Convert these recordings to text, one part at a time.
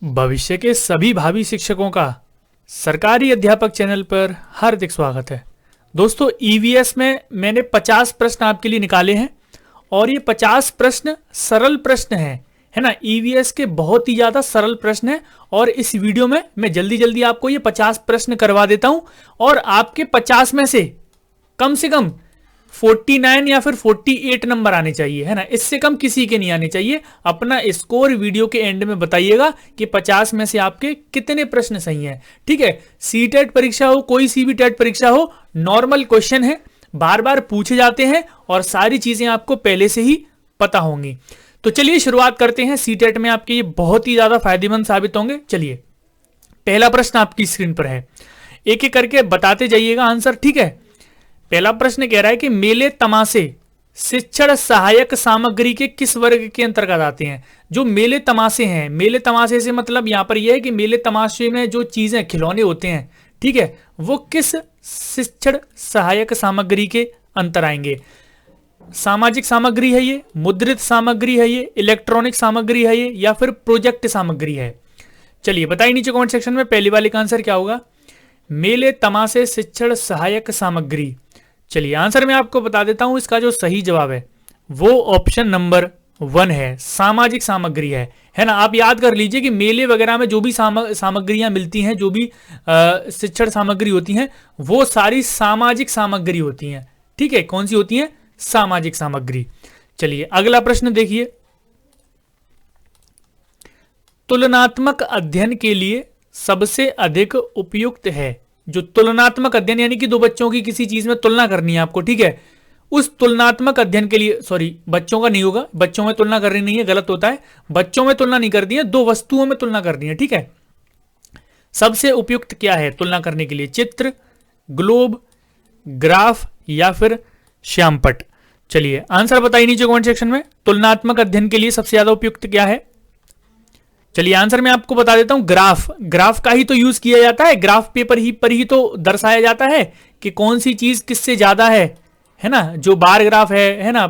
भविष्य के सभी भावी शिक्षकों का सरकारी अध्यापक चैनल पर हार्दिक स्वागत है। दोस्तों, ईवीएस में मैंने 50 प्रश्न आपके लिए निकाले हैं और ये 50 प्रश्न सरल प्रश्न हैं, है ना। ईवीएस के बहुत ही ज्यादा सरल प्रश्न हैं और इस वीडियो में मैं जल्दी जल्दी आपको ये 50 प्रश्न करवा देता हूं और आपके 50 में से कम 49 या फिर 48 नंबर आने चाहिए, है ना। इससे कम किसी के नहीं आने चाहिए। अपना स्कोर वीडियो के एंड में बताइएगा कि 50 में से आपके कितने प्रश्न सही हैं, ठीक है। सीटेट परीक्षा हो, कोई सी भी टेट परीक्षा हो, नॉर्मल क्वेश्चन है, बार बार पूछे जाते हैं और सारी चीजें आपको पहले से ही पता होंगी। तो चलिए शुरुआत करते हैं। सीटेट में आपके ये बहुत ही ज्यादा फायदेमंद साबित होंगे। चलिए, पहला प्रश्न आपकी स्क्रीन पर है, एक एक करके बताते जाइएगा आंसर, ठीक है। पहला प्रश्न कह रहा है कि मेले तमाशे शिक्षण सहायक सामग्री के किस वर्ग के अंतर्गत आते हैं। जो मेले तमाशे हैं, मेले तमाशे से मतलब यहां पर यह है कि मेले तमाशे में जो चीजें खिलौने होते हैं, ठीक है, वो किस शिक्षण सहायक सामग्री के अंतर आएंगे। सामाजिक सामग्री है ये, मुद्रित सामग्री है ये, इलेक्ट्रॉनिक सामग्री है ये, या फिर प्रोजेक्ट सामग्री है। चलिए बताइए नीचे कमेंट सेक्शन में पहली वाले का आंसर क्या होगा। मेले तमाशे शिक्षण सहायक सामग्री। चलिए आंसर मैं आपको बता देता हूं। इसका जो सही जवाब है वो ऑप्शन नंबर 1 है, सामाजिक सामग्री है ना। आप याद कर लीजिए कि मेले वगैरह में जो भी सामग्रियां मिलती हैं, जो भी शिक्षण सामग्री होती हैं, वो सारी सामाजिक सामग्री होती हैं, ठीक है। कौन सी होती हैं? सामाजिक सामग्री। चलिए अगला प्रश्न देखिए। तुलनात्मक अध्ययन के लिए सबसे अधिक उपयुक्त है। जो तुलनात्मक अध्ययन यानी कि दो बच्चों की किसी चीज में तुलना करनी है आपको, ठीक है। उस तुलनात्मक अध्ययन के लिए, सॉरी बच्चों का नहीं होगा, बच्चों में तुलना करनी नहीं है, गलत होता है। बच्चों में तुलना नहीं करनी है, दो वस्तुओं में तुलना करनी है, ठीक है। सबसे उपयुक्त क्या है तुलना करने के लिए? चित्र, ग्लोब, ग्राफ या फिर श्यामपट्ट। चलिए आंसर बताइए नीचे कमेंट सेक्शन में। तुलनात्मक अध्ययन के लिए सबसे ज्यादा उपयुक्त क्या है? चलिए आंसर मैं आपको बता देता हूं, ग्राफ। ग्राफ का ही तो यूज किया जाता है, ग्राफ पेपर पर ही तो दर्शाया जाता है कि कौन सी चीज किससे ज्यादा है ना। जो बार ग्राफ है ना,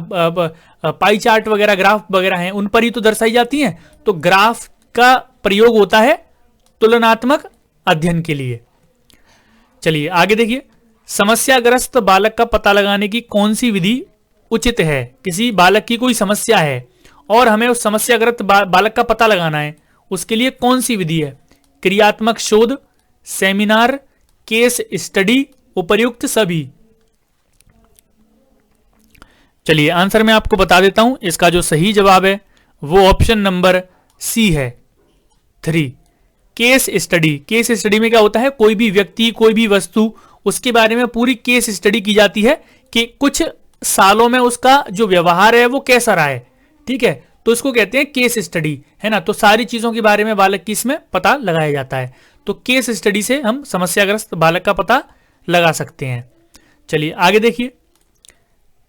पाई चार्ट वगैरह ग्राफ वगैरह हैं, उन पर ही तो दर्शाई जाती हैं। तो ग्राफ का प्रयोग होता है तुलनात्मक अध्ययन के लिए। चलिए आगे देखिए। समस्याग्रस्त बालक का पता लगाने की कौन सी विधि उचित है। किसी बालक की कोई समस्या है और हमें उस समस्याग्रस्त बालक का पता लगाना है, उसके लिए कौन सी विधि है? क्रियात्मक शोध, सेमिनार, केस स्टडी, उपर्युक्त सभी। चलिए आंसर मैं आपको बता देता हूं। इसका जो सही जवाब है वो ऑप्शन नंबर सी है, 3, केस स्टडी। केस स्टडी में क्या होता है? कोई भी व्यक्ति, कोई भी वस्तु, उसके बारे में पूरी केस स्टडी की जाती है कि कुछ सालों में उसका जो व्यवहार है वो कैसा रहा है, ठीक है। तो इसको कहते हैं केस स्टडी, है ना। तो सारी चीजों के बारे में बालक की इसमें पता लगाया जाता है। तो केस स्टडी से हम समस्याग्रस्त बालक का पता लगा सकते हैं। चलिए आगे देखिए।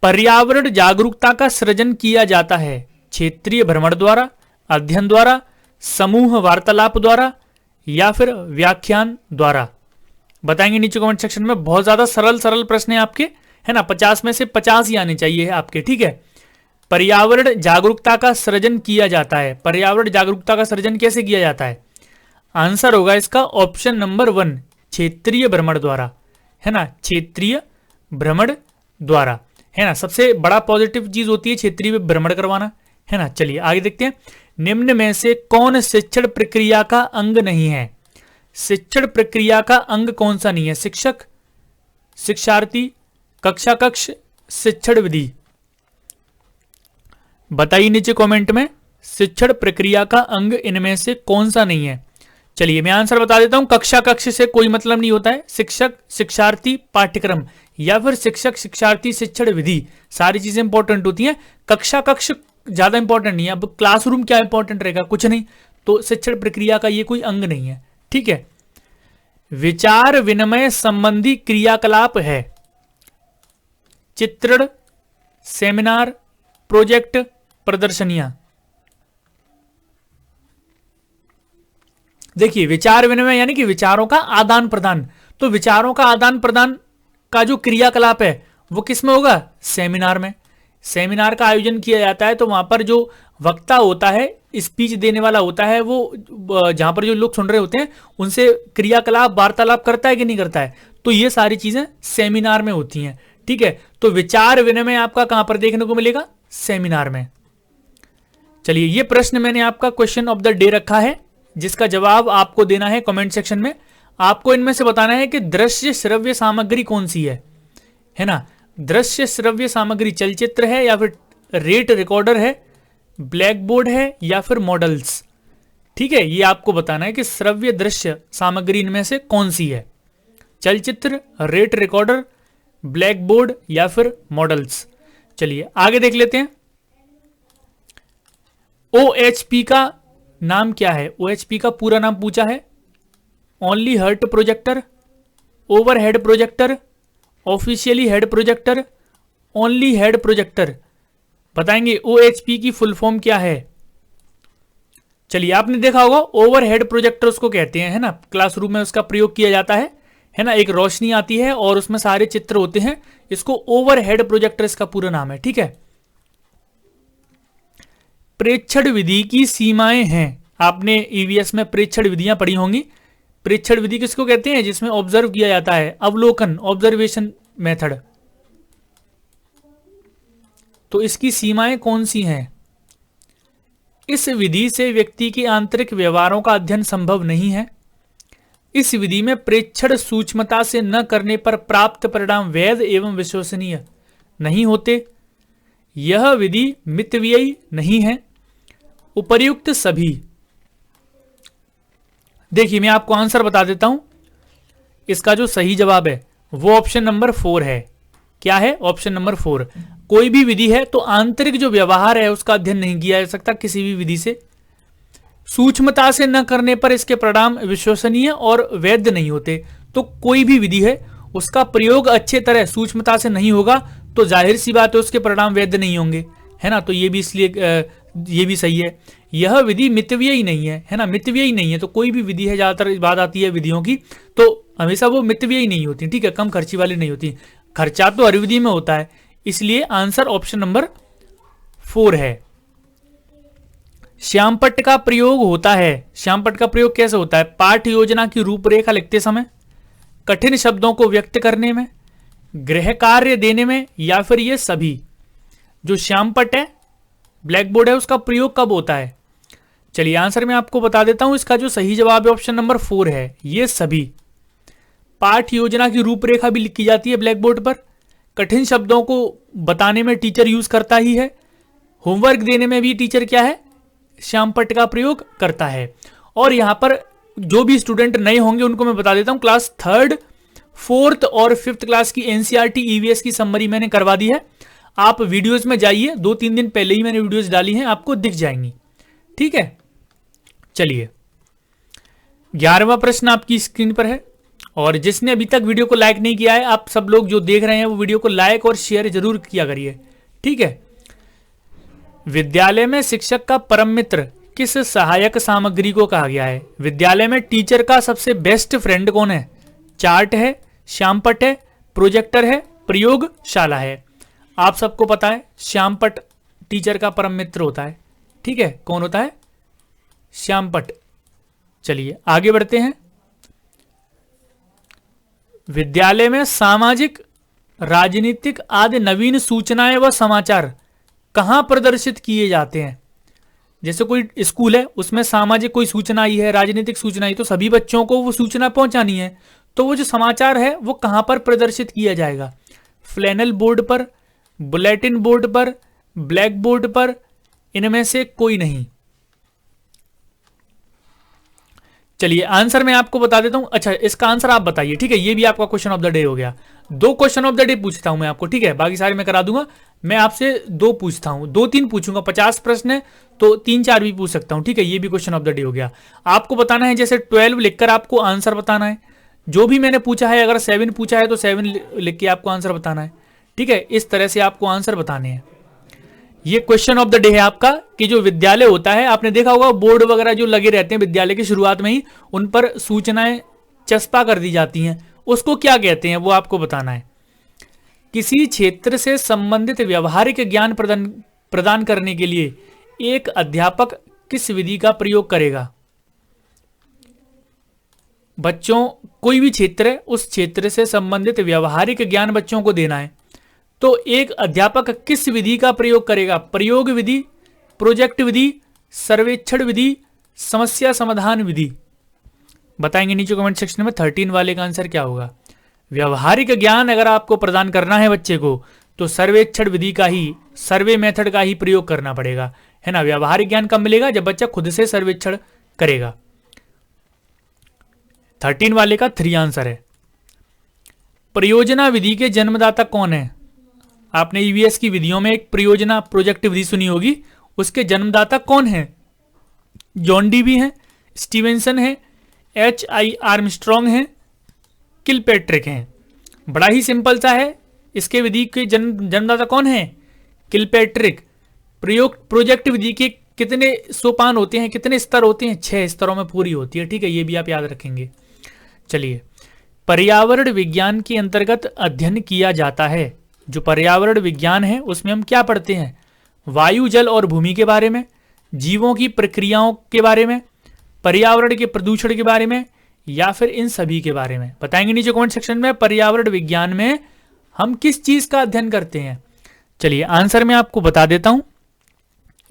पर्यावरण जागरूकता का सृजन किया जाता है क्षेत्रीय भ्रमण द्वारा, अध्ययन द्वारा, समूह वार्तालाप द्वारा या फिर व्याख्यान द्वारा। बताएंगे नीचे कमेंट सेक्शन में। बहुत ज्यादा सरल प्रश्न है आपके, है ना। 50 में से 50 ही आने चाहिए आपके, ठीक है। पर्यावरण जागरूकता का सृजन किया जाता है। पर्यावरण जागरूकता का सृजन कैसे किया जाता है? आंसर होगा इसका ऑप्शन नंबर 1, क्षेत्रीय भ्रमण द्वारा, है ना। क्षेत्रीय भ्रमण द्वारा, है ना। सबसे बड़ा पॉजिटिव चीज होती है क्षेत्रीय भ्रमण करवाना, है ना। चलिए आगे देखते हैं। निम्न में से कौन शिक्षण प्रक्रिया का अंग नहीं है? शिक्षण प्रक्रिया का अंग कौन सा नहीं है? शिक्षक, शिक्षार्थी, कक्षा कक्ष, शिक्षण विधि। बताइए नीचे कमेंट में शिक्षण प्रक्रिया का अंग इनमें से कौन सा नहीं है। चलिए मैं आंसर बता देता हूं। कक्षा कक्ष से कोई मतलब नहीं होता है। शिक्षक, शिक्षार्थी, पाठ्यक्रम या फिर शिक्षक, शिक्षार्थी, शिक्षण विधि, सारी चीजें इंपॉर्टेंट होती हैं। कक्षा कक्ष ज्यादा इंपॉर्टेंट नहीं है। अब क्लासरूम क्या इंपॉर्टेंट रहेगा? कुछ नहीं। तो शिक्षण प्रक्रिया का ये कोई अंग नहीं है, ठीक है। विचार विनिमय संबंधी क्रियाकलाप है चित्रण, सेमिनार, प्रोजेक्ट, प्रदर्शनियां। देखिए विचार विनिमय यानी कि विचारों का आदान प्रदान। तो विचारों का आदान प्रदान का जो क्रियाकलाप है वो किस में होगा? सेमिनार में। सेमिनार का आयोजन किया जाता है तो वहां पर जो वक्ता होता है, स्पीच देने वाला होता है, वो जहां पर जो लोग सुन रहे होते हैं उनसे क्रियाकलाप वार्तालाप करता है कि नहीं करता है, तो ये सारी चीजें सेमिनार में होती हैं। ठीक है, तो विचार विनिमय आपका कहां पर देखने को मिलेगा? सेमिनार में। चलिए, ये प्रश्न मैंने आपका क्वेश्चन ऑफ द डे रखा है, जिसका जवाब आपको देना है कमेंट सेक्शन में। आपको इनमें से बताना है कि दृश्य श्रव्य सामग्री कौन सी है ना? दृश्य श्रव्य सामग्री चलचित्र है या फिर रेट रिकॉर्डर है, ब्लैक बोर्ड है या फिर मॉडल्स। ठीक है, ये आपको बताना है कि श्रव्य दृश्य सामग्री इनमें से कौन सी है, चलचित्र, रेट रिकॉर्डर, ब्लैक बोर्ड या फिर मॉडल्स। चलिए आगे देख लेते हैं। OHP का नाम क्या है? OHP का पूरा नाम पूछा है। Only hurt projector, over head projector, officially head projector, only head projector. बताएंगे OHP की फुल फॉर्म क्या है? चलिए, आपने देखा होगा ओवर हेड प्रोजेक्टर उसको कहते हैं, है ना? क्लासरूम में उसका प्रयोग किया जाता है ना? एक रोशनी आती है और उसमें सारे चित्र होते हैं, इसको ओवर हेड प्रोजेक्टर इसका पूरा नाम है। ठीक है, प्रेक्षण विधि की सीमाएं हैं। आपने EVS में प्रेक्षण विधियां पढ़ी होंगी। प्रेक्षण विधि किसको कहते हैं? जिसमें ऑब्जर्व किया जाता है, अवलोकन, ऑब्जर्वेशन मेथड। तो इसकी सीमाएं कौन सी हैं? इस विधि से व्यक्ति के आंतरिक व्यवहारों का अध्ययन संभव नहीं है। इस विधि में प्रेक्षण सूक्ष्मता से न करने पर प्राप्त परिणाम वैध एवं विश्वसनीय नहीं होते। यह विधि मितव्ययी नहीं है। उपर्युक्त सभी। देखिए, मैं आपको आंसर बता देता हूं। इसका जो सही जवाब है वो ऑप्शन नंबर 4 है। क्या है? Option number 4। कोई भी विधि है तो आंतरिक जो व्यवहार है उसका अध्ययन नहीं किया जा सकता किसी भी विधि से। सूक्ष्मता से न करने पर इसके परिणाम विश्वसनीय और वैध नहीं होते। तो कोई भी विधि है उसका प्रयोग अच्छे तरह सूक्ष्मता से नहीं होगा तो जाहिर सी बात है उसके परिणाम वैध नहीं होंगे, है ना? तो ये भी इसलिए ये भी सही है। यह विधि मितव्ययी नहीं है ना? मितव्ययी नहीं है। तो कोई भी विधि है, ज्यादातर बात आती है विधियों की, तो हमेशा वो मितव्ययी नहीं होती। ठीक है, कम खर्ची वाली नहीं होती। खर्चा तो हर विधि में होता है, इसलिए आंसर ऑप्शन नंबर 4 है। श्यामपट्ट का प्रयोग होता है। श्यामपट्ट का प्रयोग कैसे होता है? पाठ योजना की रूपरेखा लिखते समय, कठिन शब्दों को व्यक्त करने में, गृह कार्य देने में, या फिर ये सभी। जो श्यामपट्ट है, ब्लैक बोर्ड है, उसका प्रयोग कब होता है? चलिए आंसर मैं आपको बता देता हूं। इसका जो सही जवाब है ऑप्शन नंबर 4 है, ये सभी। पाठ योजना की रूपरेखा भी लिखी जाती है ब्लैक बोर्ड पर, कठिन शब्दों को बताने में टीचर यूज करता ही है, होमवर्क देने में भी टीचर क्या है? श्यामपट्ट का प्रयोग करता है। और यहां पर जो भी स्टूडेंट नए होंगे उनको मैं बता देता हूं, क्लास 3rd, 4th और 5th क्लास की NCERT EVS की समरी मैंने करवा दी है। आप वीडियोस में जाइए, 2-3 दिन पहले ही मैंने वीडियोस डाली हैं, आपको दिख जाएंगी। ठीक है, चलिए 11वां प्रश्न आपकी स्क्रीन पर है। और जिसने अभी तक वीडियो को लाइक नहीं किया है, आप सब लोग जो देख रहे हैं वो वीडियो को लाइक और शेयर जरूर किया करिए। ठीक है, विद्यालय में शिक्षक का परम मित्र किस सहायक सामग्री को कहा गया है? विद्यालय में टीचर का सबसे बेस्ट फ्रेंड कौन है? चार्ट है, श्यामपट्ट है, प्रोजेक्टर है, प्रयोगशाला है। आप सबको पता है श्यामपट्ट टीचर का परम मित्र होता है। ठीक है, कौन होता है? श्यामपट्ट। चलिए आगे बढ़ते हैं। विद्यालय में सामाजिक, राजनीतिक आदि नवीन सूचनाएं व समाचार कहां प्रदर्शित किए जाते हैं? जैसे कोई स्कूल है, उसमें सामाजिक कोई सूचना आई है, राजनीतिक सूचना आई, तो सभी बच्चों को वो सूचना पहुंचानी है। तो वो जो समाचार है वो कहां पर प्रदर्शित किया जाएगा? फ्लैनल बोर्ड पर, बुलेटिन बोर्ड पर, ब्लैक बोर्ड पर, इनमें से कोई नहीं। चलिए आंसर मैं आपको बता देता हूं। अच्छा, इसका आंसर आप बताइए। ठीक है, ये भी आपका क्वेश्चन ऑफ द डे हो गया। 2 क्वेश्चन ऑफ द डे पूछता हूं मैं आपको। ठीक है, बाकी सारे मैं करा दूंगा। मैं आपसे 2 पूछता हूं, 2-3 पूछूंगा। 50 प्रश्न है तो 3-4 भी पूछ सकता हूं। ठीक है, ये भी क्वेश्चन ऑफ द डे हो गया। आपको बताना है, जैसे 12 लिखकर आपको आंसर बताना है। जो भी मैंने पूछा है, अगर 7 पूछा है तो 7 लिख के आपको आंसर बताना है। ठीक है, इस तरह से आपको आंसर बताने हैं। ये क्वेश्चन ऑफ द डे है आपका कि जो विद्यालय होता है, आपने देखा होगा बोर्ड वगैरह जो लगे रहते हैं विद्यालय की शुरुआत में ही, उन पर सूचनाएं चस्पा कर दी जाती हैं, उसको क्या कहते हैं वो आपको बताना है। किसी क्षेत्र से संबंधित व्यवहारिक ज्ञान प्रदान करने के लिए एक अध्यापक किस विधि का प्रयोग करेगा? बच्चों, कोई भी क्षेत्र है, उस क्षेत्र से संबंधित व्यवहारिक ज्ञान बच्चों को देना है, तो एक अध्यापक किस विधि का प्रयोग करेगा? प्रयोग विधि, प्रोजेक्ट विधि, सर्वेक्षण विधि, समस्या समाधान विधि। बताएंगे नीचे कमेंट सेक्शन में। 13 वाले का आंसर क्या होगा? व्यवहारिक ज्ञान अगर आपको प्रदान करना है बच्चे को, तो सर्वेक्षण विधि का ही, सर्वे मेथड का ही प्रयोग करना पड़ेगा, है ना। व्यवहारिक ज्ञान कब मिलेगा? जब बच्चा खुद से सर्वेक्षण करेगा। 13 वाले का 3 आंसर है। परियोजना विधि के जन्मदाता कौन है? आपने ईवीएस की विधियों में एक परियोजना प्रोजेक्ट विधि सुनी होगी, उसके जन्मदाता कौन है? जॉन डी भी है, स्टीवेंसन है, H.I. आर्मस्ट्रॉन्ग है, किलपैट्रिक हैं। बड़ा ही सिंपल सा है। इसके विधि के जन्मदाता कौन है? किलपैट्रिक। प्रोजेक्ट विधि के कितने सोपान होते हैं, कितने स्तर होते हैं? 6 स्तरों में पूरी होती है, ठीक है, ये भी आप याद रखेंगे। चलिए, पर्यावरण विज्ञान के अंतर्गत अध्ययन किया जाता है। जो पर्यावरण विज्ञान है उसमें हम क्या पढ़ते हैं? वायु, जल और भूमि के बारे में, जीवों की प्रक्रियाओं के बारे में, पर्यावरण के प्रदूषण के बारे में, या फिर इन सभी के बारे में। बताएंगे नीचे कमेंट सेक्शन में पर्यावरण विज्ञान में हम किस चीज का अध्ययन करते हैं। चलिए, आंसर मैं आपको बता देता हूं।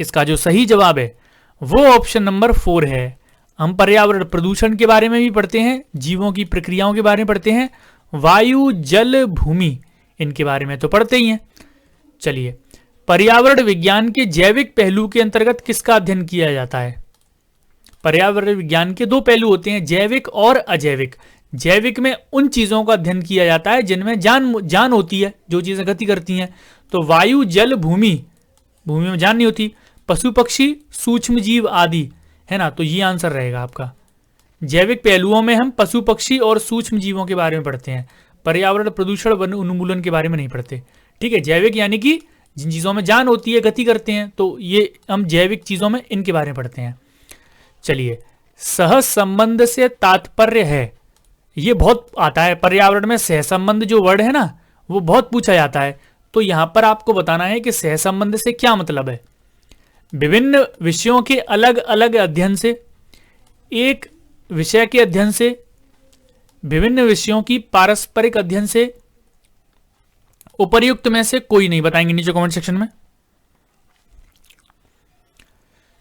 इसका जो सही जवाब है वो ऑप्शन नंबर 4 है। हम पर्यावरण प्रदूषण के बारे में भी पढ़ते हैं, जीवों की प्रक्रियाओं के बारे में पढ़ते हैं, वायु, जल, भूमि, इनके बारे में तो पढ़ते ही हैं। चलिए, पर्यावरण विज्ञान के जैविक पहलू के अंतर्गत किसका अध्ययन किया जाता है? पर्यावरण विज्ञान के 2 पहलू होते हैं, जैविक और अजैविक। जैविक में उन चीजों का अध्ययन किया जाता है जिनमें जान होती है, जो चीजें गति करती हैं। तो वायु, जल, भूमि, भूमि में जान नहीं होती, पशु पक्षी, सूक्ष्म जीव आदि, है ना। तो ये आंसर रहेगा आपका। जैविक पहलुओं में हम पशु पक्षी और सूक्ष्म जीवों के बारे में पढ़ते हैं, पर्यावरण प्रदूषण वन उन्मूलन के बारे में नहीं पढ़ते, ठीक है। जैविक यानी कि जिन चीजों में जान होती है, गति करते हैं, तो ये हम जैविक चीजों में इनके बारे में पढ़ते हैं। चलिए, सह संबंध से तात्पर्य है, ये बहुत आता है पर्यावरण में। सह संबंध जो वर्ड है ना, वो बहुत पूछा जाता है। तो यहां पर आपको बताना है कि सह संबंध से क्या मतलब है। विभिन्न विषयों के अलग अलग अध्ययन से, एक विषय के अध्ययन से, विभिन्न विषयों की पारस्परिक अध्ययन से, उपर्युक्त में से कोई नहीं। बताएंगे नीचे कमेंट सेक्शन में।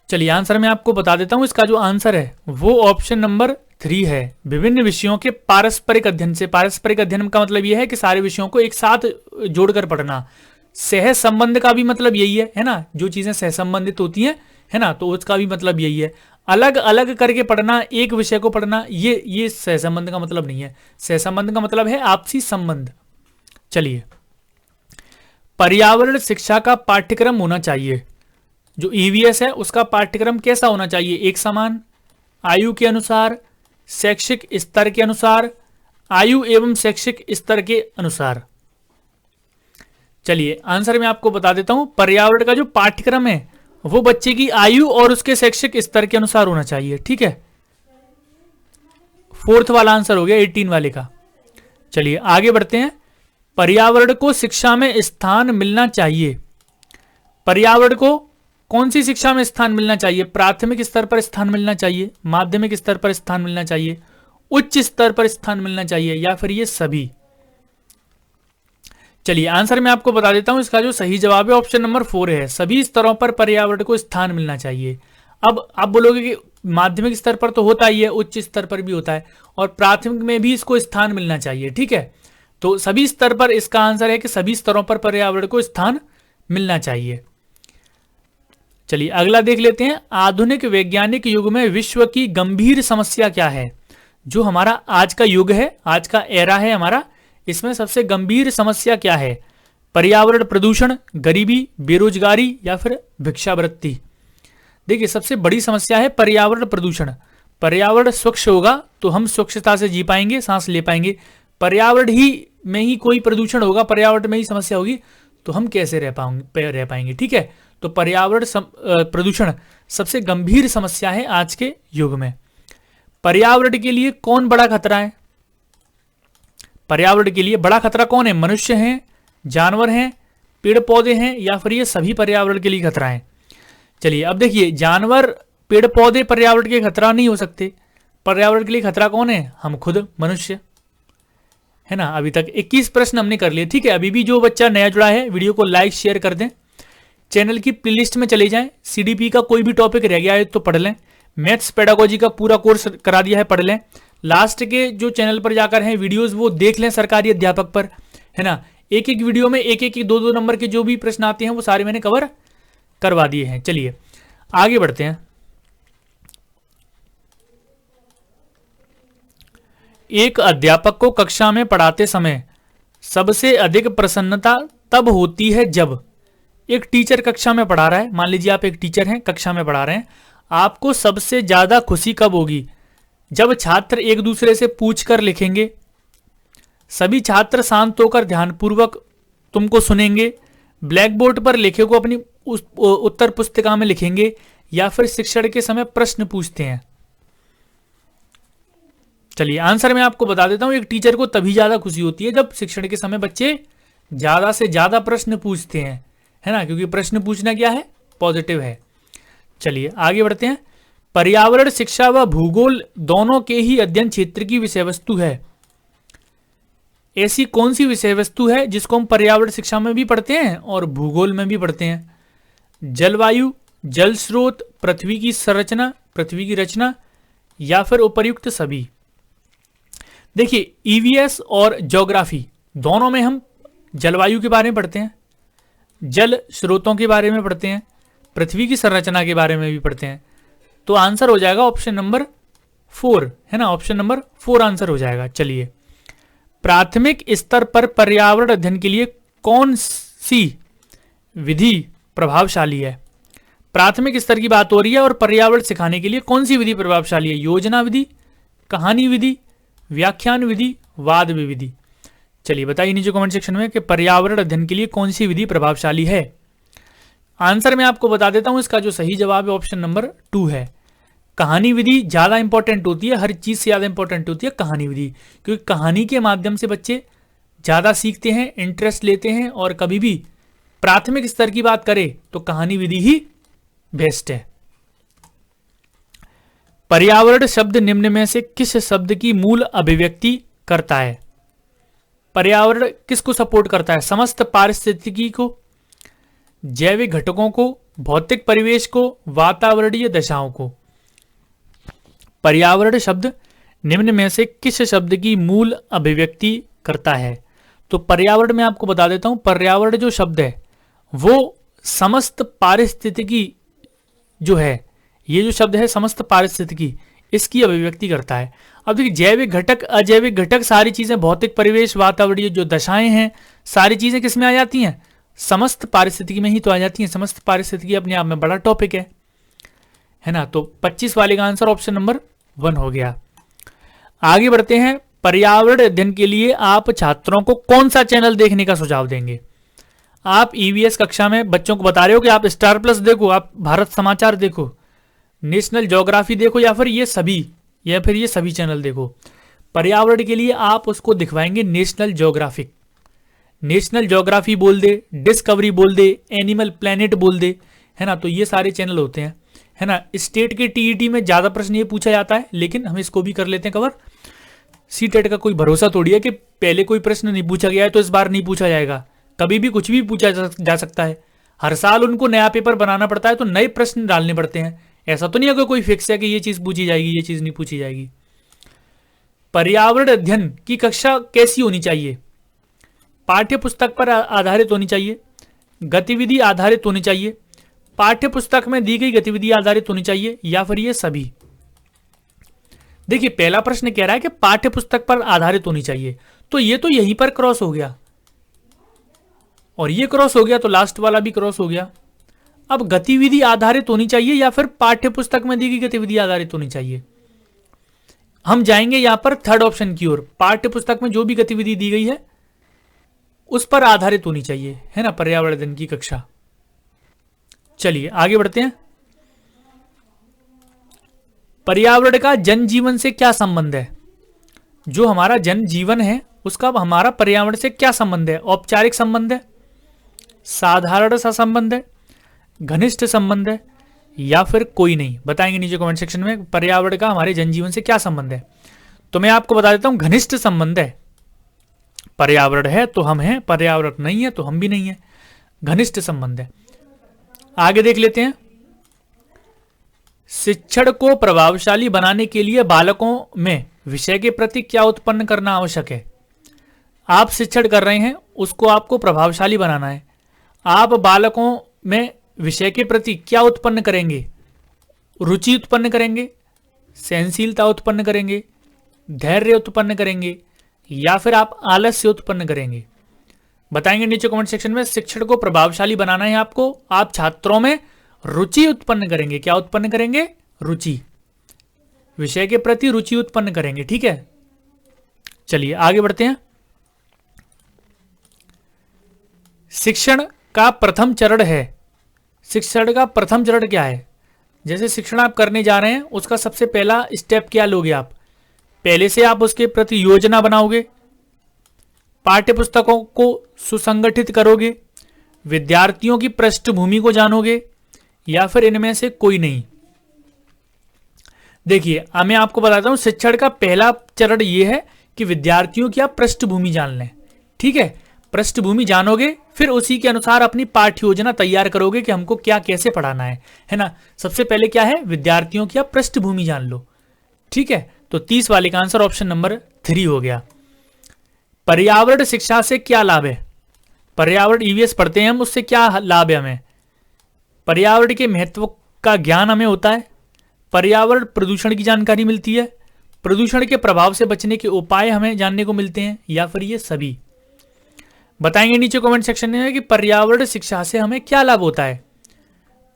चलिए, आंसर मैं आपको बता देता हूं। इसका जो आंसर है वो ऑप्शन नंबर 3 है। विभिन्न विषयों के पारस्परिक अध्ययन से। पारस्परिक अध्ययन का मतलब यह है कि सारे विषयों को एक साथ जोड़कर पढ़ना। सह संबंध का भी मतलब यही है ना, जो चीजें सह संबंधित होती हैं, है ना, तो उसका भी मतलब यही है। अलग अलग करके पढ़ना, एक विषय को पढ़ना, ये सह संबंध का मतलब नहीं है। सह संबंध का मतलब है आपसी संबंध। चलिए, पर्यावरण शिक्षा का पाठ्यक्रम होना चाहिए। जो ईवीएस है उसका पाठ्यक्रम कैसा होना चाहिए? एक समान, आयु के अनुसार, शैक्षिक स्तर के अनुसार, आयु एवं शैक्षिक स्तर के अनुसार। चलिए, आंसर मैं आपको बता देता हूं। पर्यावरण का जो पाठ्यक्रम है वो बच्चे की आयु और उसके शैक्षिक स्तर के अनुसार होना चाहिए, ठीक है। 4th वाला आंसर हो गया 18 वाले का। चलिए, आगे बढ़ते हैं। पर्यावरण को शिक्षा में स्थान मिलना चाहिए। पर्यावरण को कौन सी शिक्षा में स्थान मिलना चाहिए? प्राथमिक स्तर पर स्थान मिलना चाहिए, माध्यमिक स्तर पर स्थान मिलना चाहिए, उच्च स्तर पर स्थान मिलना चाहिए, या फिर ये सभी? चलिए, आंसर मैं आपको बता देता हूं। इसका जो सही जवाब है ऑप्शन नंबर 4 है। सभी स्तरों पर पर्यावरण को स्थान मिलना चाहिए। अब आप बोलोगे कि माध्यमिक स्तर पर तो होता ही है, उच्च स्तर पर भी होता है, और प्राथमिक में भी इसको स्थान मिलना चाहिए, ठीक है। तो सभी स्तर पर इसका आंसर है कि सभी स्तरों पर पर्यावरण को स्थान मिलना चाहिए। चलिए, अगला देख लेते हैं। आधुनिक वैज्ञानिक युग में विश्व की गंभीर समस्या क्या है? जो हमारा आज का युग है, आज का एरा है हमारा, इसमें सबसे गंभीर समस्या क्या है? पर्यावरण प्रदूषण, गरीबी, बेरोजगारी, या फिर भिक्षावृत्ति? देखिए, सबसे बड़ी समस्या है पर्यावरण प्रदूषण। पर्यावरण स्वच्छ होगा तो हम स्वच्छता से जी पाएंगे, सांस ले पाएंगे। पर्यावरण ही में ही कोई प्रदूषण होगा, पर्यावरण में ही समस्या होगी, तो हम कैसे रह पाएंगे, ठीक है। तो पर्यावरण प्रदूषण सबसे गंभीर समस्या है आज के युग में। पर्यावरण के लिए कौन बड़ा खतरा है? पर्यावरण के लिए बड़ा खतरा कौन है? मनुष्य हैं, जानवर हैं, पेड़ पौधे हैं, या फिर ये सभी पर्यावरण के लिए खतरा है? चलिए अब देखिए, जानवर पेड़ पौधे पर्यावरण के खतरा नहीं हो सकते। पर्यावरण के लिए खतरा कौन है? हम खुद, मनुष्य, है ना। अभी तक 21 प्रश्न हमने कर लिए। ठीक है, अभी भी जो बच्चा नया जुड़ा है वीडियो को लाइक शेयर कर दें, चैनल की प्लेलिस्ट में चले जाएं, सीडीपी का कोई भी टॉपिक रह गया है तो पढ़ लें, मैथ्स पेडागोजी का पूरा कोर्स करा दिया है, पढ़ लें। लास्ट के जो चैनल पर जाकर हैं वीडियोस वो देख लें सरकारी अध्यापक पर, है ना। एक एक वीडियो में एक एक दो दो नंबर के जो भी प्रश्न आते हैं वो सारे मैंने कवर करवा दिए हैं। चलिए आगे बढ़ते हैं। एक अध्यापक को कक्षा में पढ़ाते समय सबसे अधिक प्रसन्नता तब होती है जब एक टीचर कक्षा में पढ़ा रहा है। मान लीजिए आप एक टीचर हैं, कक्षा में पढ़ा रहे हैं, आपको सबसे ज्यादा खुशी कब होगी? जब छात्र एक दूसरे से पूछकर लिखेंगे, सभी छात्र शांत होकर ध्यानपूर्वक तुमको सुनेंगे, ब्लैक बोर्ड पर लिखे को अपनी उत्तर पुस्तिका में लिखेंगे, या फिर शिक्षण के समय प्रश्न पूछते हैं। चलिए आंसर मैं आपको बता देता हूं। एक टीचर को तभी ज्यादा खुशी होती है जब शिक्षण के समय बच्चे ज्यादा से ज्यादा प्रश्न पूछते हैं, है ना, क्योंकि प्रश्न पूछना क्या है? पॉजिटिव है। चलिए आगे बढ़ते हैं। पर्यावरण शिक्षा व भूगोल दोनों के ही अध्ययन क्षेत्र की विषय वस्तु है। ऐसी कौन सी विषय वस्तु है जिसको हम पर्यावरण शिक्षा में भी पढ़ते हैं और भूगोल में भी पढ़ते हैं? जलवायु, जल स्रोत, पृथ्वी की संरचना, पृथ्वी की रचना, या फिर उपर्युक्त सभी। देखिए ईवीएस और ज्योग्राफी दोनों में हम जलवायु के बारे में पढ़ते हैं, जल स्रोतों के बारे में पढ़ते हैं, पृथ्वी की संरचना के बारे में भी पढ़ते हैं। तो आंसर हो जाएगा ऑप्शन नंबर 4, है ना, ऑप्शन नंबर 4 आंसर हो जाएगा। चलिए, प्राथमिक स्तर पर पर्यावरण अध्ययन के लिए कौन सी विधि प्रभावशाली है? प्राथमिक स्तर की बात हो रही है और पर्यावरण सिखाने के लिए कौन सी विधि प्रभावशाली है? योजना विधि, कहानी विधि, व्याख्यान विधि, वाद विधि। चलिए बताइए नीचे कमेंट सेक्शन में कि पर्यावरण अध्ययन के लिए कौन सी विधि प्रभावशाली है। आंसर मैं आपको बता देता हूं, इसका जो सही जवाब है ऑप्शन नंबर 2 है। कहानी विधि ज्यादा इंपॉर्टेंट होती है, हर चीज से ज्यादा इंपॉर्टेंट होती है कहानी विधि, क्योंकि कहानी के माध्यम से बच्चे ज्यादा सीखते हैं, इंटरेस्ट लेते हैं, और कभी भी प्राथमिक स्तर की बात करें तो कहानी विधि ही बेस्ट है। पर्यावरण शब्द निम्न में से किस शब्द की मूल अभिव्यक्ति करता है? पर्यावरण किसको सपोर्ट करता है? समस्त पारिस्थितिकी को, जैविक घटकों को, भौतिक परिवेश को, वातावरणीय दशाओं को। पर्यावरण शब्द निम्न में से किस शब्द की मूल अभिव्यक्ति करता है? तो पर्यावरण में आपको बता देता हूं, पर्यावरण जो शब्द है वो समस्त पारिस्थितिकी जो है, ये जो शब्द है समस्त पारिस्थितिकी, इसकी अभिव्यक्ति करता है। अब देखिए जैविक घटक, अजैविक घटक, सारी चीजें, भौतिक परिवेश, वातावरणीय जो दशाएं हैं, सारी चीजें किस में आ जाती हैं? समस्त पारिस्थितिकी में ही तो आ जाती हैं। समस्त पारिस्थितिकी अपने आप में बड़ा टॉपिक है ना। तो 25 वाले का आंसर ऑप्शन नंबर 1 हो गया। आगे बढ़ते हैं। पर्यावरण अध्ययन के लिए आप छात्रों को कौन सा चैनल देखने का सुझाव देंगे? आप ईवीएस कक्षा में बच्चों को बता रहे हो कि आप स्टार प्लस देखो, आप भारत समाचार देखो, नेशनल ज्योग्राफी देखो, या फिर ये सभी चैनल देखो। पर्यावरण के लिए आप उसको दिखवाएंगे नेशनल ज्योग्राफिक, नेशनल ज्योग्राफी बोल दे, डिस्कवरी बोल दे, एनिमल प्लेनेट बोल दे, है ना। तो ये सारे चैनल होते हैं, है ना। स्टेट के टीईटी में ज्यादा प्रश्न ये पूछा जाता है, लेकिन हम इसको भी कर लेते हैं कवर। सीटेट का कोई भरोसा थोड़ी है कि पहले कोई प्रश्न नहीं पूछा गया है तो इस बार नहीं पूछा जाएगा। कभी भी कुछ भी पूछा जा सकता है। हर साल उनको नया पेपर बनाना पड़ता है, तो नए प्रश्न डालने पड़ते हैं। ऐसा तो नहीं है कि कोई फिक्स है कि ये चीज पूछी जाएगी, ये चीज नहीं पूछी जाएगी। पर्यावरण अध्ययन की कक्षा कैसी होनी चाहिए? पाठ्य पुस्तक पर आधारित होनी चाहिए, गतिविधि आधारित होनी चाहिए, पाठ्य पुस्तक में दी गई गतिविधि आधारित होनी चाहिए, या फिर ये सभी। देखिए पहला प्रश्न कह रहा है कि पाठ्य पुस्तक पर आधारित होनी चाहिए, तो ये तो यहीं पर क्रॉस हो गया और ये क्रॉस हो गया, तो लास्ट वाला भी क्रॉस हो गया। अब गतिविधि आधारित होनी चाहिए या फिर पाठ्य पुस्तक में दी गई गतिविधि आधारित होनी चाहिए? हम जाएंगे यहां पर थर्ड ऑप्शन की ओर। पाठ्य पुस्तक में जो भी गतिविधि दी गई है उस पर आधारित होनी चाहिए, है ना, पर्यावरण अध्ययन की कक्षा। चलिए आगे बढ़ते हैं। पर्यावरण का जनजीवन से क्या संबंध है? जो हमारा जनजीवन है उसका हमारा पर्यावरण से क्या संबंध है? औपचारिक संबंध है, साधारण सा संबंध है, घनिष्ठ संबंध है, या फिर कोई नहीं? बताएंगे नीचे कमेंट सेक्शन में। पर्यावरण का हमारे जनजीवन से क्या संबंध है? तो मैं आपको बता देता हूं, घनिष्ठ संबंध है। पर्यावरण है तो हम हैं, पर्यावरण नहीं है तो हम भी नहीं है, घनिष्ठ संबंध है। आगे देख लेते हैं। शिक्षण को प्रभावशाली बनाने के लिए बालकों में विषय के प्रति क्या उत्पन्न करना आवश्यक है? आप शिक्षण कर रहे हैं, उसको आपको प्रभावशाली बनाना है। आप बालकों में विषय के प्रति क्या उत्पन्न करेंगे? रुचि उत्पन्न करेंगे, सहनशीलता उत्पन्न करेंगे, धैर्य उत्पन्न करेंगे, या फिर आप आलस्य उत्पन्न करेंगे? बताएंगे नीचे कमेंट सेक्शन में। शिक्षण को प्रभावशाली बनाना है आपको, आप छात्रों में रुचि उत्पन्न करेंगे। क्या उत्पन्न करेंगे? रुचि, विषय के प्रति रुचि उत्पन्न करेंगे। ठीक है, चलिए आगे बढ़ते हैं। शिक्षण का प्रथम चरण है। शिक्षण का प्रथम चरण क्या है? जैसे शिक्षण आप करने जा रहे हैं, उसका सबसे पहला स्टेप क्या लोगे आप? पहले से आप उसके प्रति योजना बनाओगे, पाठ्य पुस्तकों को सुसंगठित करोगे, विद्यार्थियों की पृष्ठभूमि को जानोगे, या फिर इनमें से कोई नहीं? देखिए, मैं आपको बताता हूं, शिक्षण का पहला चरण यह है कि विद्यार्थियों की आप पृष्ठभूमि जान लें। ठीक है, पृष्ठभूमि जानोगे, फिर उसी के अनुसार अपनी पाठ्य योजना तैयार करोगे कि हमको क्या कैसे पढ़ाना है ना। सबसे पहले क्या है? विद्यार्थियों की आप पृष्ठभूमि जान लो। ठीक है, तो 30 वाले का आंसर ऑप्शन नंबर 3 हो गया। पर्यावरण शिक्षा से क्या लाभ है? पर्यावरण ईवीएस पढ़ते हैं हम, उससे क्या लाभ है हमें? पर्यावरण के महत्व का ज्ञान हमें होता है, पर्यावरण प्रदूषण की जानकारी मिलती है, प्रदूषण के प्रभाव से बचने के उपाय हमें जानने को मिलते हैं, या फिर ये सभी? बताएंगे नीचे कमेंट सेक्शन में कि पर्यावरण शिक्षा से हमें क्या लाभ होता है।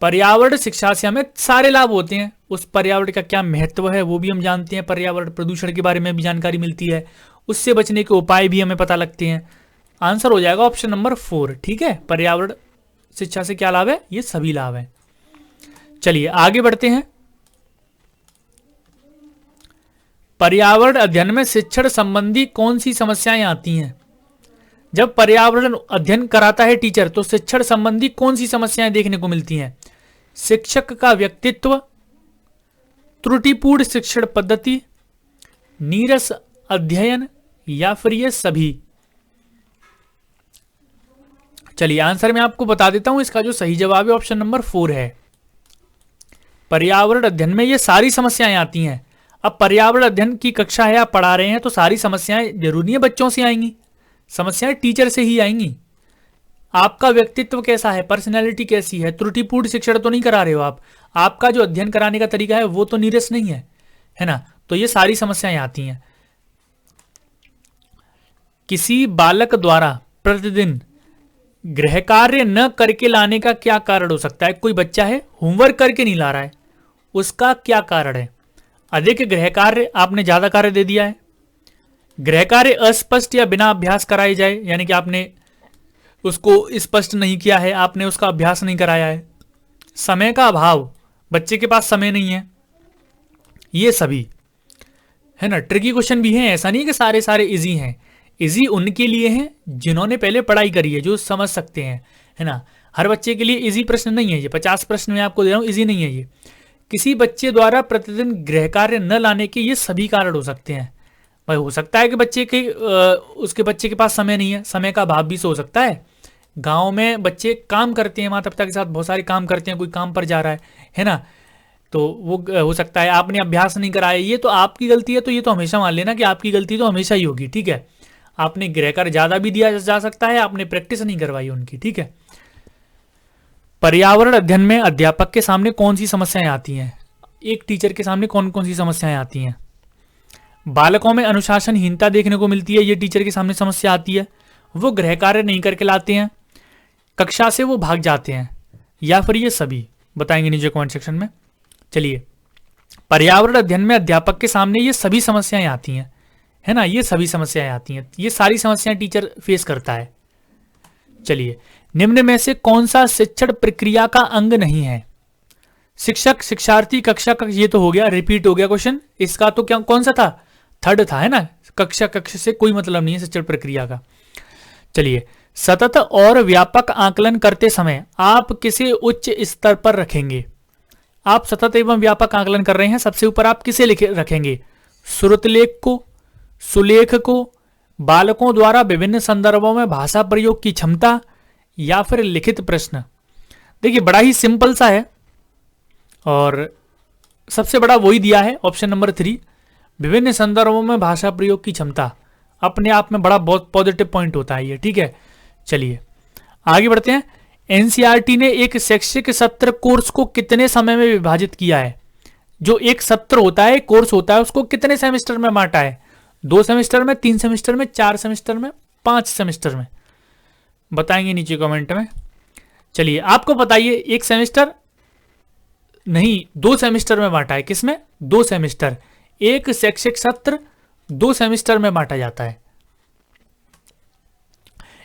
पर्यावरण शिक्षा से हमें सारे लाभ होते हैं। उस पर्यावरण का क्या महत्व है वो भी हम जानते हैं, पर्यावरण प्रदूषण के बारे में भी जानकारी मिलती है, उससे बचने के उपाय भी हमें पता लगते हैं। आंसर हो जाएगा ऑप्शन नंबर 4। ठीक है, पर्यावरण शिक्षा से क्या लाभ है? ये सभी लाभ है। चलिए आगे बढ़ते हैं। पर्यावरण अध्ययन में शिक्षण संबंधी कौन सी समस्याएं आती हैं? जब पर्यावरण अध्ययन कराता है टीचर, तो शिक्षण संबंधी कौन सी समस्याएं देखने को मिलती हैं? शिक्षक का व्यक्तित्व, त्रुटिपूर्ण शिक्षण पद्धति, नीरस अध्ययन, या फिर ये सभी? चलिए आंसर मैं आपको बता देता हूं, इसका जो सही जवाब है ऑप्शन नंबर 4 है। पर्यावरण अध्ययन में ये सारी समस्याएं आती हैं। अब पर्यावरण अध्ययन की कक्षा है, आप पढ़ा रहे हैं, तो सारी समस्याएं जरूरी है बच्चों से आएंगी, समस्याएं टीचर से ही आएंगी। आपका व्यक्तित्व कैसा है, पर्सनैलिटी कैसी है, त्रुटिपूर्ण शिक्षण तो नहीं करा रहे हो आप, आपका जो अध्ययन कराने का तरीका है वो तो नीरस नहीं है ना। तो ये सारी समस्याएं आती हैं। किसी बालक द्वारा प्रतिदिन गृह कार्य न करके लाने का क्या कारण हो सकता है? कोई बच्चा है होमवर्क करके नहीं ला रहा है, उसका क्या कारण है? अधिक गृह कार्य, आपने ज्यादा कार्य दे दिया है, गृह कार्य अस्पष्ट या बिना अभ्यास कराए जाए, यानी कि आपने उसको स्पष्ट नहीं किया है, आपने उसका अभ्यास नहीं कराया है, समय का अभाव, बच्चे के पास समय नहीं है, ये सभी है ना। ट्रिकी क्वेश्चन भी है, ऐसा नहीं कि सारे सारे इजी हैं। इजी उनके लिए हैं जिन्होंने पहले पढ़ाई करी है, जो समझ सकते हैं, है ना। हर बच्चे के लिए इजी प्रश्न नहीं है ये। 50 प्रश्न मैं आपको दे रहा हूं, इजी नहीं है ये। किसी बच्चे द्वारा प्रतिदिन गृह कार्य न लाने के ये सभी कारण हो सकते हैं। भाई हो सकता है कि उसके बच्चे के पास समय नहीं है, समय का अभाव भी हो सकता है। गांव में बच्चे काम करते हैं, माता पिता के साथ बहुत सारे काम करते हैं, कोई काम पर जा रहा है ना, तो वो हो सकता है आपने अभ्यास नहीं कराया, ये तो आपकी गलती है। तो ये तो हमेशा मान लेना कि आपकी गलती तो हमेशा ही होगी। ठीक है, आपने गृह कार्य ज्यादा भी दिया जा सकता है, आपने प्रैक्टिस नहीं करवाई उनकी। ठीक है, पर्यावरण अध्ययन में अध्यापक के सामने कौन सी समस्याएं आती हैं? एक टीचर के सामने कौन कौन सी समस्याएं आती हैं? बालकों में अनुशासनहीनता देखने को मिलती है, ये टीचर के सामने समस्या आती है। वो गृह कार्य नहीं करके लाते हैं, कक्षा से वो भाग जाते हैं, या फिर ये सभी? बताएंगे नीचे कमेंट सेक्शन में। चलिए, पर्यावरण अध्ययन में अध्यापक के सामने ये सभी समस्याएं आती हैं, है ना, ये सभी समस्याएं आती हैं, ये सारी समस्याएं टीचर फेस करता है। चलिए, निम्न में से कौन सा शिक्षण प्रक्रिया का अंग नहीं है? शिक्षक, शिक्षार्थी, कक्षा, ये तो हो गया, रिपीट हो गया क्वेश्चन। इसका तो क्या कौन सा था? 3rd था, है ना। कक्षा कक्ष से कोई मतलब नहीं है शिक्षण प्रक्रिया का। चलिए, सतत और व्यापक आकलन करते समय आप किसे उच्च स्तर पर रखेंगे? आप सतत एवं व्यापक आकलन कर रहे हैं, सबसे ऊपर आप किसे रखेंगे? श्रुतलेख को, सुलेख को, बालकों द्वारा विभिन्न संदर्भों में भाषा प्रयोग की क्षमता, या फिर लिखित प्रश्न। देखिए बड़ा ही सिंपल सा है और सबसे बड़ा वही दिया है, ऑप्शन नंबर 3, विभिन्न संदर्भों में भाषा प्रयोग की क्षमता। अपने आप में बड़ा बहुत पॉजिटिव पॉइंट होता है ये, ठीक है। चलिए आगे बढ़ते हैं। एनसीईआरटी ने एक शैक्षिक सत्र कोर्स को कितने समय में विभाजित किया है? जो एक सत्र होता है, कोर्स होता है, उसको कितने सेमेस्टर में बांटा है? 2 सेमेस्टर में, 3 सेमेस्टर में, 4 सेमेस्टर में, 5 सेमेस्टर में? बताएंगे नीचे कमेंट में। चलिए आपको बताइए, एक सेमेस्टर नहीं 2 सेमेस्टर में बांटा है। किसमें? 2 सेमेस्टर। एक शैक्षिक सत्र 2 सेमेस्टर में बांटा जाता है।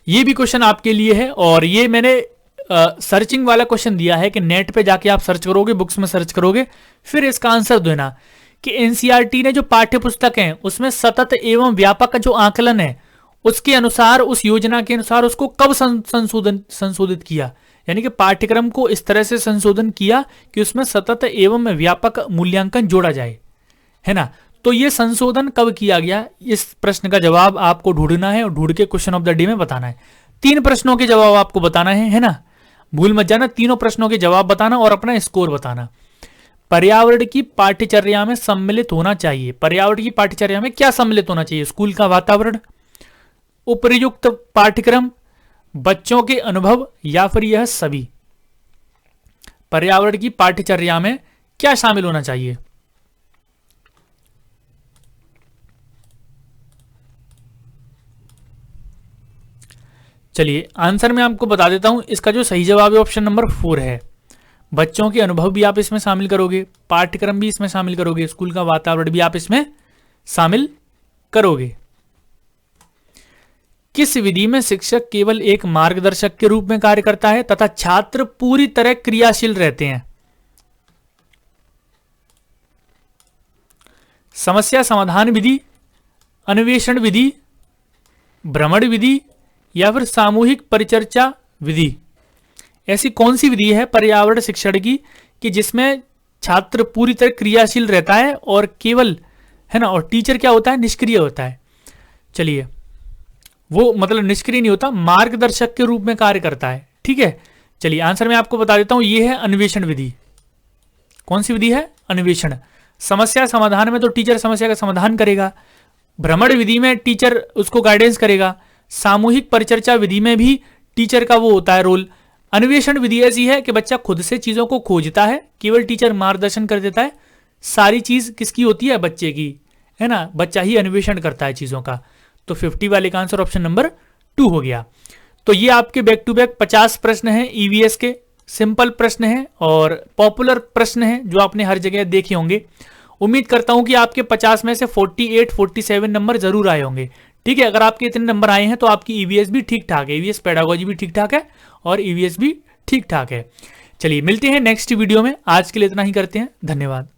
ये भी क्वेश्चन आपके लिए है और ये मैंने सर्चिंग वाला क्वेश्चन दिया है कि नेट पे जाके आप सर्च करोगे, बुक्स में सर्च करोगे, फिर इसका आंसर देना कि एनसीईआरटी ने जो पाठ्य पुस्तक है उसमें सतत एवं व्यापक जो आकलन है उसके अनुसार, उस योजना के अनुसार उसको कब संशोधित किया, यानी कि पाठ्यक्रम को इस तरह से संशोधन किया कि उसमें सतत एवं व्यापक मूल्यांकन जोड़ा जाए, है ना। तो ये संशोधन कब किया गया, इस प्रश्न का जवाब आपको ढूंढना है और ढूंढ के क्वेश्चन ऑफ द डे में बताना है। 3 प्रश्नों के जवाब आपको बताना है ना, भूल मत जाना। तीनों प्रश्नों के जवाब बताना और अपना स्कोर बताना। पर्यावरण की पाठ्यचर्या में सम्मिलित होना चाहिए। पर्यावरण की पाठ्यचर्या में क्या सम्मिलित होना चाहिए? स्कूल का वातावरण, उपयुक्त पाठ्यक्रम, बच्चों के अनुभव, या फिर यह सभी। पर्यावरण की पाठ्यचर्या में क्या शामिल होना चाहिए? चलिए आंसर मैं आपको बता देता हूं। इसका जो सही जवाब है ऑप्शन नंबर 4 है। बच्चों के अनुभव भी आप इसमें शामिल करोगे, पाठ्यक्रम भी इसमें शामिल करोगे, स्कूल का वातावरण भी आप इसमें शामिल करोगे। किस विधि में शिक्षक केवल एक मार्गदर्शक के रूप में कार्य करता है तथा छात्र पूरी तरह क्रियाशील रहते हैं? समस्या समाधान विधि, अन्वेषण विधि, भ्रमण विधि, या फिर सामूहिक परिचर्चा विधि? ऐसी कौन सी विधि है पर्यावरण शिक्षण की कि जिसमें छात्र पूरी तरह क्रियाशील रहता है और केवल, है ना, और टीचर क्या होता है? निष्क्रिय होता है। चलिए वो मतलब निष्क्रिय नहीं होता, मार्गदर्शक के रूप में कार्य करता है, ठीक है। चलिए आंसर मैं आपको बता देता हूं, ये है अन्वेषण विधि। कौन सी विधि है? अन्वेषण। समस्या समाधान में तो टीचर समस्या का समाधान करेगा, भ्रमण विधि में टीचर उसको गाइडेंस करेगा, सामूहिक परिचर्चा विधि में भी टीचर का वो होता है रोल। अन्वेषण विधि ऐसी है कि बच्चा खुद से चीजों को खोजता है, केवल टीचर मार्गदर्शन कर देता है। सारी चीज किसकी होती है? बच्चे की, है ना, बच्चा ही अन्वेषण करता है चीजों का। तो 50 वाले का आंसर ऑप्शन नंबर 2 हो गया। तो ये आपके बैक टू बैक 50 प्रश्न हैं ईवीएस के, सिंपल प्रश्न हैं और पॉपुलर प्रश्न हैं जो आपने हर जगह देखे होंगे। उम्मीद करता हूं कि आपके 50 में से 48, 47 नंबर जरूर आए होंगे, ठीक है। अगर आपके इतने नंबर आए हैं तो आपकी ईवीएस भी ठीक ठाक है, ईवीएस पेडागोजी भी ठीक ठाक है और ईवीएस भी ठीक ठाक है। चलिए मिलते हैं नेक्स्ट वीडियो में, आज के लिए इतना ही करते हैं, धन्यवाद।